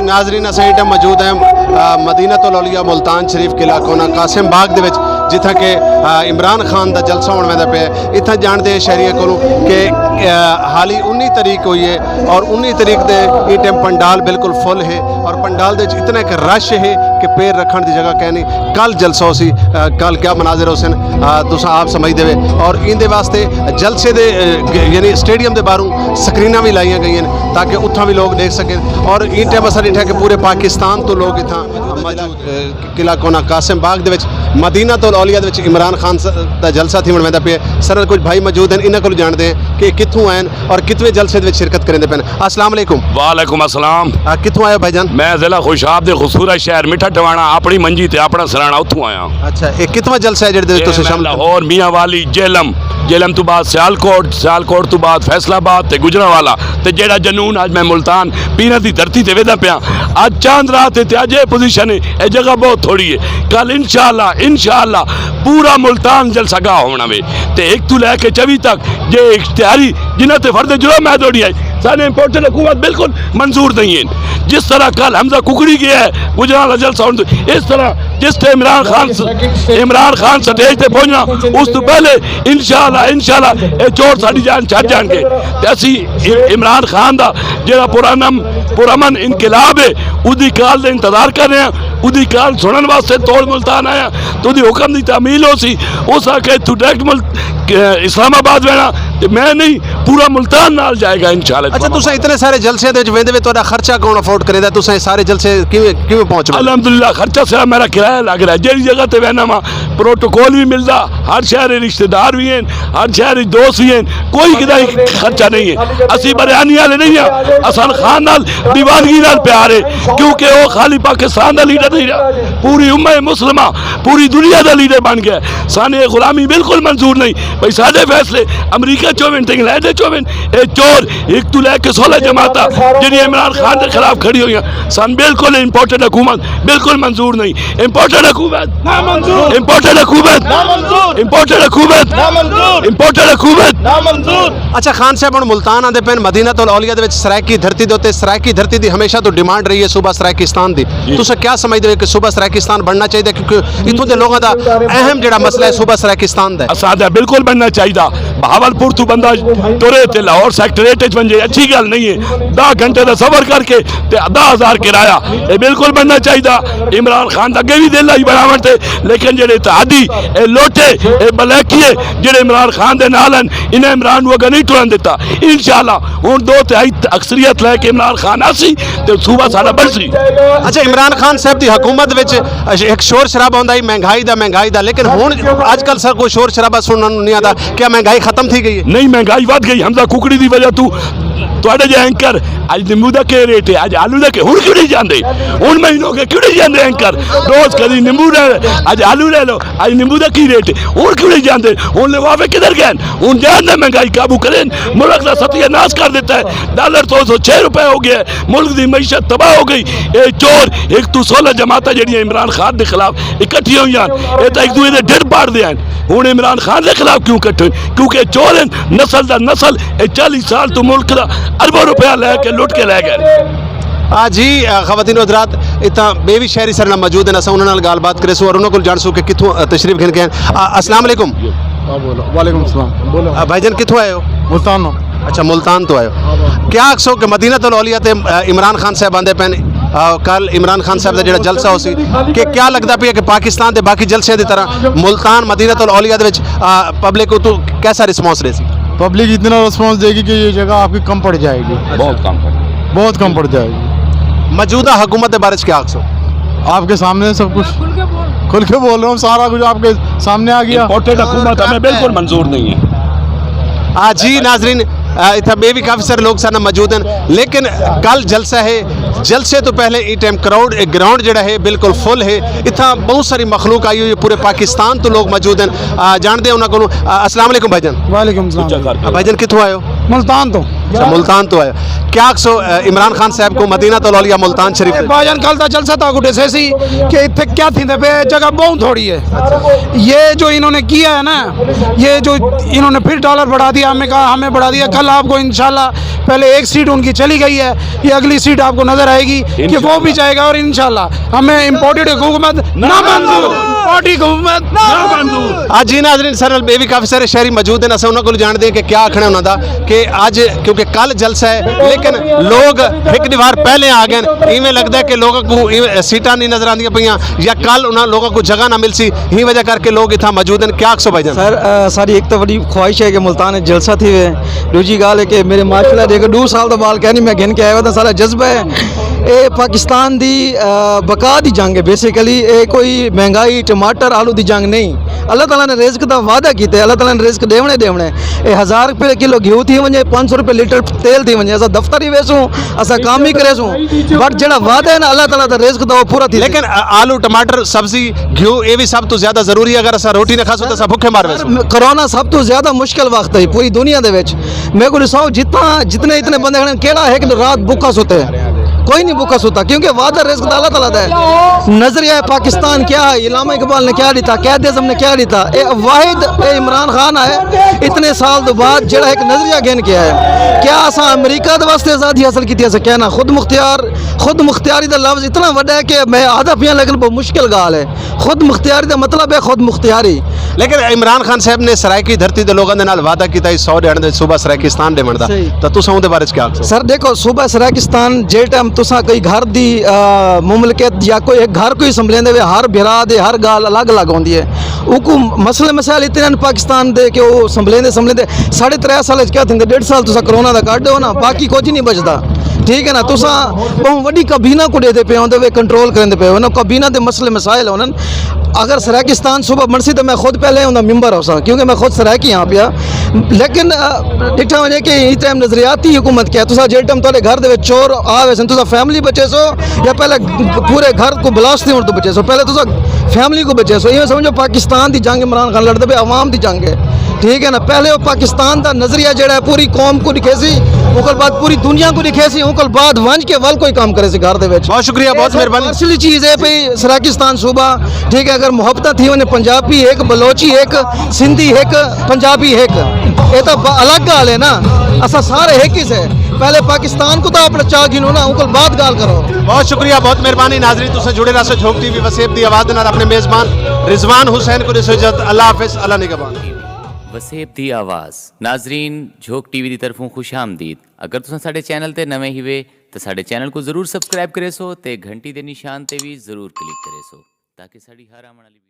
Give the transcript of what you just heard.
नाजरीन अस इस टाइम मौजूद हैं मदीनतुल औलिया मुल्तान शरीफ किला कोना कासिम बाग दे विच जिथे कि इमरान खान का जलसा होने वाला पे इतना जानते हैं शहरियों को कि हाल ही 19 तारीख हुई है और 19 तारीख के ये टाइम पंडाल बिल्कुल फुल है और पंडाल दे इतना एक रश है कि पैर रखने की जगह कह नहीं। कल जलसा सी कल क्या मनाजर हो सन तुस आप समझ दे और इंदे वास्ते जलसे दे यानी स्टेडियम के बाहरों स्क्रीना भी लाइया गई हैं ताकि उत्थां भी लोग देख सकें और इन टाइम असा डिठा कि पूरे पाकिस्तान तो लोग इतना मौजूद किला कोना कासिम बाग दे विच मदीनतुल औलिया दे विच इमरान खान का जलसा थी होने पे सर कुछ भाई मौजूद हैं इन्हों को जानते हैं कि कितों आए और कितने जलसे दे विच शिरकत करेंदे पे। अस्सलाम वालेकुम। वालेकुम अस्सलाम। कितों आए भाईजान? मैं जिला खुशाब दे खूबसूरत शहर मिठा टवाना अपनी मंजी ते अपना सराना उतों आया। अच्छा ये कितवा जलसा है जेडे तुसी शामिल? लाहौर मियाँ वाली जेलम जेलम तो बाद सियालकोट तो बाद फैसलाबाद ते गुजरावाला ते जेड़ा जनून आज मैं मुल्तान पीना की धरती ते वेदा पिया आज चांद रात ते आज ये पोजीशन है ये जगह बहुत थोड़ी है। कल इंशाअल्लाह पूरा मुल्तान जलसा गाह होना वे ते एक तो लैके 24 तक जे इख्तियारी जिन्हें ते फर्द जुर्म मैं दौड़ी आई सारे इंपोर्टेंट हुकूमत बिल्कुल मंजूर नहीं है। जिस तरह कल हमजा कुकड़ी गया है गुजरात जलसा इस तरह जिस इमरान खान स्टेज पे पहुंचना उस तो पहले इंशाअल्लाह ये चोर साड़ी जान छड़ जाएंगे ते असी इमरान खान का जो पुरअमन इनकलाब है उसकी काल का इंतजार कर रहे हैं। उसकी काल सुनने वास्ते तोड़ मुल्तान आया तो हुक्म की तामील हो सी उस आके तू डायरेक्ट इस्लामाबाद रहना तो मैं नहीं पूरा मुल्तान नाल जाएगा इंशाअल्लाह। अच्छा तुसा इतने सारे जलसे दे वेंदे वे तोड़ा खर्चा कौन अफोर्ड करेगा? तुसा सारे जलसे किवें पहुंच? अल्हम्दुलिल्लाह खर्चा सिर्फ मेरा किराया लग रहा है जेड़ी जगह ते वहना वा प्रोटोकॉल भी मिलता हर शहर रिश्तेदार भी हैं हर शहर दोस्त भी हैं कोई किदा खर्चा नहीं है। असी बरयानी वाले नहीं है हसन खान नाल दीवानगी नाल प्यार है क्योंकि वो खाली पाकिस्तान का लीडर नहीं रहा पूरी उम्मत मुसलमा पूरी दुनिया का लीडर बन गया। साने गुलामी बिल्कुल मंजूर नहीं भाई साढ़े फैसले अमरीका चोवन इंग्लैंड चोवन ये चोर एक तो लैके 16 जमाता जी इमरान खान के खिलाफ खड़ी हुई सन बिल्कुल इंपोर्टेड हुकूमत बिल्कुल मंजूर नहीं। इंपोर्टेड हुकूमत इंपोर्टेड हुकूमत इंपोर्टेड हुकूमत इंपोर्टेड हुकूमत। अच्छा खान साहब हम मुल्तान आते पे मदीनतुल औलिया दे विच सराइकी धरती दे सराइकी धरती की हमेशा तो डिमांड रही है सूबा सराइकिस्तान की तुस क्या समझते हो कि सूबा सराइकिस्तान बनना चाहिए क्योंकि इतों के लोगों का अहम जो मसला है सूबा सराइकिस्तान का सादा बिल्कुल बनना चाहिए। बहावलपुर तो बंदा तुरे ते लाहौर सेक्टरेट बन जाए अच्छी गल नहीं है 10 घंटे का सफर करके 10,000 किराया ये बिल्कुल बनना चाहिए। इमरान खान अगे भी दिल आई बनावट थे लेकिन जेडे तहादी लोटे बलैकिए जेडे इमरान खान के नाल इन्हें इमरान अगर नहीं टुरन दिता इंशाअल्लाह हूँ 2/3 अक्सरियत लैके इमरान खान आसी तो सूबा सारा बनसी। अच्छा इमरान खान साहब की हुकूमत विच एक शोर शराबा होंदा महंगाई का लेकिन हुण अजकल सर कोई शोर शराबा सुनने नहीं आता क्या महंगाई खत्म थी गई है? नहीं महंगाई बढ़ गई हमदा कुकड़ी की वजह तू थोड़े जो एंकर अज निंबू का क्या रेट है अज आलू का हूँ क्यों नहीं जाते हूँ महीनों के क्यों नहीं जाते एंकर रोज कभी निंबू अज आलू ले लो अज निंबू का की रेट है हूँ क्यों नहीं जाते हूँ लिफाफे किधर गए हूँ जान दे महंगाई काबू करें मुल्क का सत्यानाश कर देता है डॉलर 206 रुपए हो गया मुल्क की मीशत तबाह हो गई। ये चोर एक तो 16 जमात जी इमरान खान के खिलाफ इकट्ठी हुई ये तो एक दूसरे के ढिड पाड़ दे हूँ इमरान खान के खिलाफ क्यों इकट्ठे क्योंकि चोर हैं नस्ल का नस्ल 40 साल तो मुल्क का अरबों रुपया लैके लुट के लै गए। जी खवातीन हज़रात इतना बेबी शहरी सर नाल मौजूद हैं अस उन्होंने गलबात करे और उन्होंने को जान सो कि कितों तशरीफ घिन गए। अस्सलाम वालेकुम। वालेकुम सलाम। बोलो भाईजान कितों आए हो? मुल्तान। अच्छा मुल्तान तो आए हो क्या आखसो कि मदीनतुल औलिया ते इमरान खान साहब आंदे पे कल इमरान खान साहब का जो जलसा हो सी कि क्या लगता पे कि पाकिस्तान के बाकी जलसे की तरह मुल्तान मदीनतुल औलिया दे विच पब्लिक को तो कैसा रिस्पॉन्स रहे सी? पब्लिक इतना रिस्पॉन्स देगी कि ये जगह आपकी कम पड़ जाएगी बहुत कम पड़ जाएगी। मौजूदा हुकूमत के बारे में क्या आखसो? आपके सामने सब कुछ खुल के बोल रहा हूँ सारा कुछ आपके सामने आ गया। हुकूमत हमें बिल्कुल मंजूर नहीं है। जी नाजरीन इतना बे भी काफ़ी सारे लोग सारे मौजूद हैं लेकिन कल जलसा है जलसे तो पहले ये टाइम ग्राउंड जड़ा है बिल्कुल फुल है इतना बहुत सारी मखलूक आई हुई है पूरे पाकिस्तान तो लोग मौजूद हैं जानते हैं उन्होंने को। अस्सलाम वालेकुम भाईजान। वालेकुम सलाम। भाईजान कितों आए हो? मुल्तान तो अच्छा मुल्तान तो है क्या सो इमरान खान साहब को मदीना तो लौलिया मुल्तान शरीफ भाईजान कल का जलसा था गुटे से सी कि इतने क्या थी पे जगह बहुत थोड़ी है। ये जो इन्होंने किया है ना, ये जो इन्होंने फिर डॉलर बढ़ा दिया, हमें कहा हमें बढ़ा दिया। कल आपको इंशाल्लाह पहले एक सीट उनकी चली गई है, ये अगली सीट आपको नजर आएगी कि वो भी जाएगा। और इंशाल्लाह हमें इम्पोर्टेड हुकूमत ना मंजूर, पार्टी हुकूमत ना मंजूर। आज जी नाज़रीन सर ये भी काफ़ी सारे शहरी मौजूद हैं, अस उन्होंने को जानते हैं कि क्या आखना उन्होंने कि अज क्योंकि कल जलसा है लेकिन लोग एक दीवार पहले आ गए। इवें लगता है कि लोगों को सीटां नहीं नजर आती पईयां या कल उन्होंने लोगों को जगह ना मिल सी, ही वजह करके लोग इतना मौजूद हैं। क्या आखसो भाईजान? सर सारी एक तो बड़ी ख्वाहिश है कि मुल्तान जलसा थी वे, दूजी गाल है कि मेरे माशाल्लाह देखो 2 साल तो बाल कहनी मैं गिन के आया था, सारा जज्बा है। ये पाकिस्तान दी बका दी जंग है बेसिकली, ये कोई महंगाई टमाटर आलू दी जंग नहीं। अल्लाह ताला ने रिस्क का वादा किया, अल्लाह ताला ने रिस्क देवने देवने। ये 1000 रुपये किलो घी थी वजे, 500 रुपये लीटर तेल थी वजे। असा दफ्तर ही वेसूँ, असा काम ही करेसूँ, बट जड़ा वादा है ना अल्लाह ताला का रिस्क का वो पूरा थी। लेकिन आलू टमाटर सब्जी घी ये भी सब तो ज्यादा जरूरी है। अगर असा रोटी न खासो तो असा भुखे मार वैसे। कोरोना सब तो ज्यादा मुश्किल वक्त है पूरी दुनिया दे विच। मेरे को दसो जितने इतने बंदे खड़े केड़ा है कि रात भुखा सोते हैं, कोई नहीं भूखा सोता क्योंकि वादा रिस्क अल्लाह ताला दा है। नजरिया पाकिस्तान क्या है, इलामा इकबाल ने क्या दिता, कैद आज़म ने क्या दिता, वाहिद इमरान खान है इतने साल तो बाद जड़ा एक नजरिया गेन किया है। क्या असा अमरीका के वास्ते आज़ादी हासिल की अस कहना खुद मुख्तियारी का लफ्ज़ इतना वड्डा है कि मैं आधा पिया लेकिन बहुत मुश्किल गाल है। खुद मुख्तियारी का मतलब है खुद मुख्तियारी। लेकिन इमरान खान साहब ने सरायकी धरती के लोगों के नाल वादा किया 100 डेढ़ सूबा सरायकिस्तान देवन दा, तो तुसां उहदे बारे च क्या आखो? सर देखो सूबा सरायकिस्तान जे टाइम तुसा कोई घर दी मुमलकत या कोई एक घर कोई संभलेंदे वे हर बिरा दे हर गाल अलग अलग होंदी है। उनको मसले मसाइल इतने न पाकिस्तान दे कि वो संभलेंदे 3.5 साल क्या थे, 1.5 साल तुसा कोरोना का काट दो ना, बाकी कुछ नहीं बचता। ठीक है ना, तुसा बहुत वड्डी कबीना को देते पे होंदे वे कंट्रोल करेंदे पे हो ना, कबीना दे मसले मसाइल होन। अगर सरायकिस्तान सुबह बनसी तो मैं खुद पहले उनका मेंबर हो सा क्योंकि मैं खुद सरायकी यहाँ पे। लेकिन डिठा वजे कि इस टाइम नजरियाती हुकूमत क्या तुसा जे टाइम तुहाडे घर दे चोर आवे सन तुसा फैमिली बचे सो या पहले पूरे घर को ब्लास्ट होने तो बचे सो, पहले तुसा फैमिली को बचे सो। ये समझो पाकिस्तान की जंग इमरान खान लड़ते पे अवाम की जंग है। ठीक है ना, पहले वो पाकिस्तान का नजरिया जड़ा है पूरी कौम को दिखे सी, उनके बाद पूरी दुनिया को दिखे सी, उनके बाद वंज के वल कोई काम करे सी घर दे विच। बहुत शुक्रिया, बहुत मेहरबानी। असली चीज़ है भाई सरायकिस्तान सूबा। ठीक है, अगर मोहब्बत थी उन्हें पंजाबी एक, बलोची एक, सिंधी एक, पंजाबी एक, ये तो अलग गाल है ना। असा सारे एक ही से पहले पाकिस्तान को तो अपना चाह गिनो ना, उनके बाद गाल करो। बहुत शुक्रिया, बहुत मेहरबानी। नाजरीन तुसे जुड़े रह सो झोंक टीवी वसेब दी आवाज़ नाल अपने मेज़बान रिजवान हुसैन को दिसो इजाजत। अल्लाह हाफिज़, अल्लाह निगहबान। वसेब दी आवाज़ नाजरीन झोंक टीवी की तरफों खुश आमदीद। अगर तुम साडे चैनल ते नवे ही वे तो साडे चैनल को जरूर सबसक्राइब करे सो ते घंटी दे निशान ते भी जरूर क्लिक करे सो ताकि साड़ी हर आने वाली